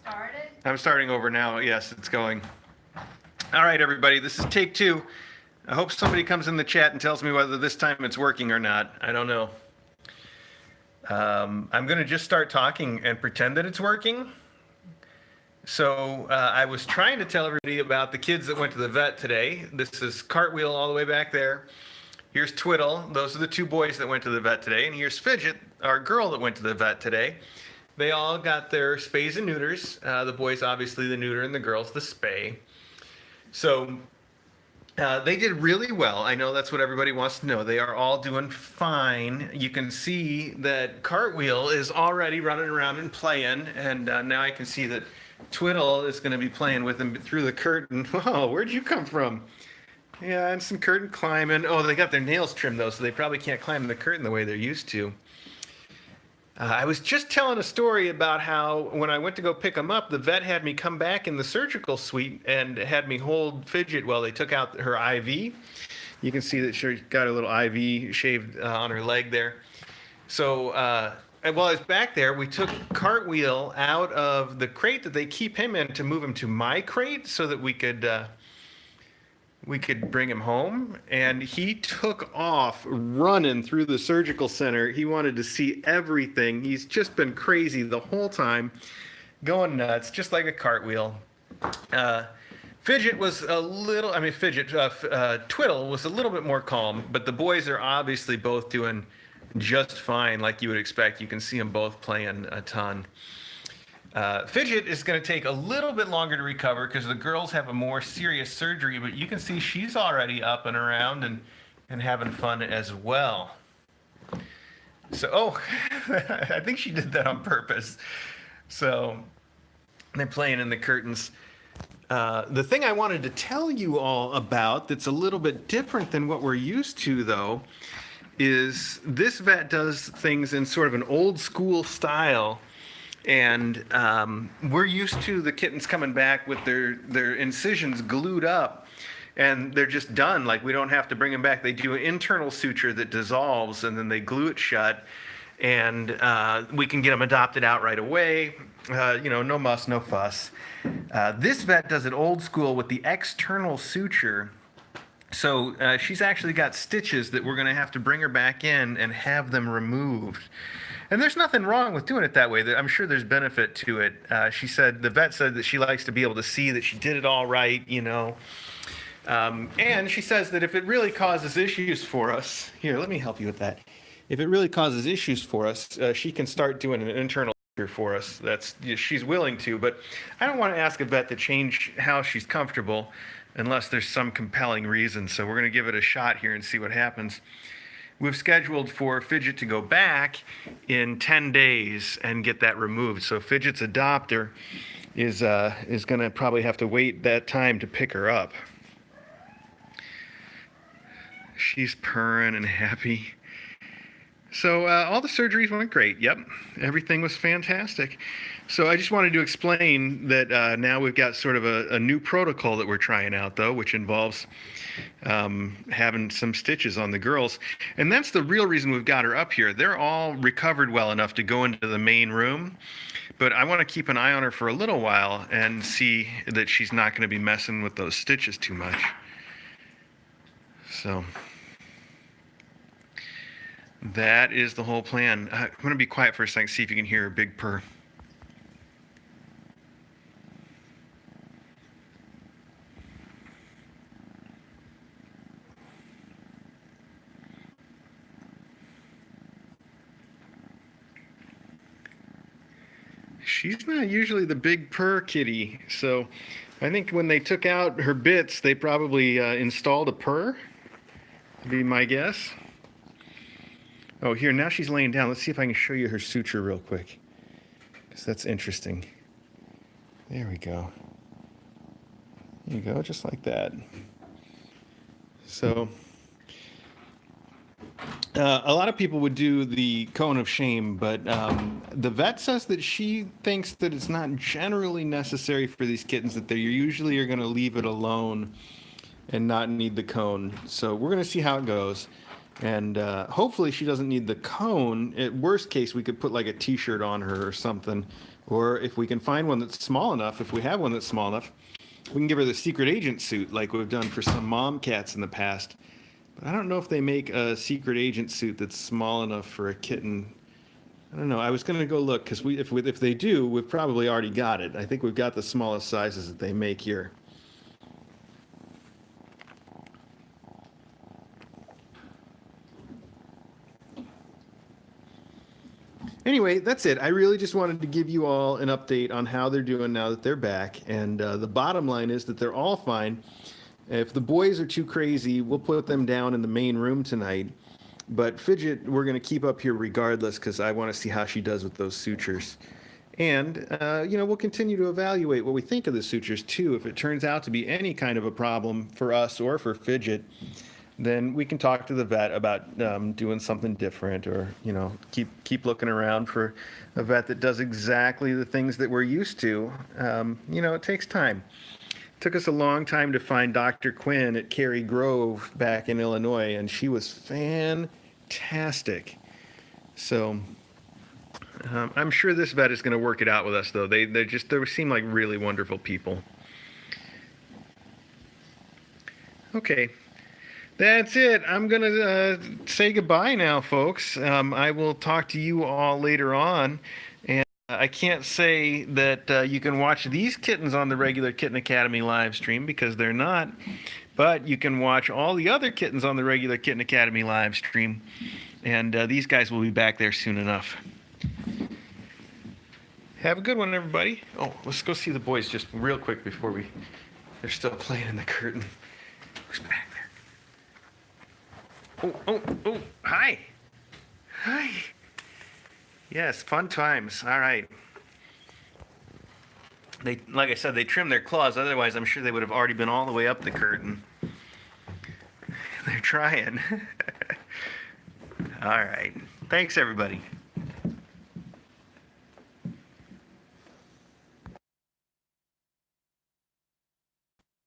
started? I'm starting over now. Yes, it's going. All right, everybody, this is take 2. I hope somebody comes in the chat and tells me whether this time it's working or not. I don't know. I'm going to just start talking and pretend that it's working. So I was trying to tell everybody about the kids that went to the vet today. This is Cartwheel all the way back there. Here's Twiddle. Those are the 2 boys that went to the vet today. And here's Fidget, our girl that went to the vet today. They all got their spays and neuters. The boys, obviously, the neuter, and the girls, the spay. So they did really well. I know that's what everybody wants to know. They are all doing fine. You can see that Cartwheel is already running around and playing. And now I can see that Twiddle is going to be playing with him through the curtain. Whoa, where'd you come from? Yeah, and some curtain climbing. Oh, they got their nails trimmed, though, so they probably can't climb the curtain the way they're used to. I was just telling a story about how when I went to go pick them up, the vet had me come back in the surgical suite and had me hold Fidget while they took out her IV. You can see that she's got a little IV shaved on her leg there. So and while I was back there, we took Cartwheel out of the crate that they keep him in to move him to my crate so that we could bring him home, and he took off running through the surgical center. He wanted to see everything. He's just been crazy the whole time, going nuts, just like a cartwheel. Fidget was a little, Twiddle was a little bit more calm, but the boys are obviously both doing just fine, like you would expect. You can see them both playing a ton. Fidget is going to take a little bit longer to recover because the girls have a more serious surgery, but you can see she's already up and around and having fun as well. So, I think she did that on purpose. So, they're playing in the curtains. The thing I wanted to tell you all about that's a little bit different than what we're used to, though, is this vet does things in sort of an old school style. And we're used to the kittens coming back with their incisions glued up, and they're just done. Like, we don't have to bring them back. They do an internal suture that dissolves, and then they glue it shut, and we can get them adopted out right away. No muss, no fuss. This vet does it old school with the external suture. So she's actually got stitches that we're going to have to bring her back in and have them removed. And there's nothing wrong with doing it that way. I'm sure there's benefit to it. The vet said that she likes to be able to see that she did it all right, And she says that if it really causes issues for us, here, let me help you with that. If it really causes issues for us, she can start doing an internal for us. She's willing to, but I don't want to ask a vet to change how she's comfortable unless there's some compelling reason. So we're going to give it a shot here and see what happens. We've scheduled for Fidget to go back in 10 days and get that removed. So Fidget's adopter is going to probably have to wait that time to pick her up. She's purring and happy. So all the surgeries went great. Yep, everything was fantastic. So I just wanted to explain that now we've got sort of a new protocol that we're trying out, though, which involves having some stitches on the girls. And that's the real reason we've got her up here. They're all recovered well enough to go into the main room, but I want to keep an eye on her for a little while and see that she's not going to be messing with those stitches too much. So that is the whole plan. I'm going to be quiet for a second, see if you can hear a big purr. She's not usually the big purr kitty, so I think when they took out her bits, they probably installed a purr, would be my guess. Oh, here, now she's laying down. Let's see if I can show you her suture real quick, because that's interesting. There we go. There you go, just like that. So a lot of people would do the cone of shame, but the vet says that she thinks that it's not generally necessary for these kittens, that they usually are going to leave it alone and not need the cone. So we're going to see how it goes. And hopefully she doesn't need the cone. At worst case, we could put like a t-shirt on her or something. Or if we can find one that's small enough, if we have one that's small enough, we can give her the secret agent suit like we've done for some mom cats in the past. But I don't know if they make a secret agent suit that's small enough for a kitten. I don't know. I was going to go look because if they do, we've probably already got it. I think we've got the smallest sizes that they make here. Anyway, that's it. I really just wanted to give you all an update on how they're doing now that they're back. And the bottom line is that they're all fine. If the boys are too crazy, we'll put them down in the main room tonight. But Fidget, we're going to keep up here regardless because I want to see how she does with those sutures. And, we'll continue to evaluate what we think of the sutures too. If it turns out to be any kind of a problem for us or for Fidget, then we can talk to the vet about doing something different, or keep looking around for a vet that does exactly the things that we're used to. It takes time. It took us a long time to find Dr. Quinn at Cary Grove back in Illinois, and she was fantastic. So I'm sure this vet is going to work it out with us, though. They seem like really wonderful people. Okay. That's it. I'm going to say goodbye now, folks. I will talk to you all later on. And I can't say that you can watch these kittens on the regular Kitten Academy live stream because they're not. But you can watch all the other kittens on the regular Kitten Academy live stream. And these guys will be back there soon enough. Have a good one, everybody. Oh, let's go see the boys just real quick before they're still playing in the curtain. Who's back? Oh, hi. Hi. Yes, fun times. All right. Like I said, they trimmed their claws. Otherwise, I'm sure they would have already been all the way up the curtain. They're trying. All right. Thanks, everybody.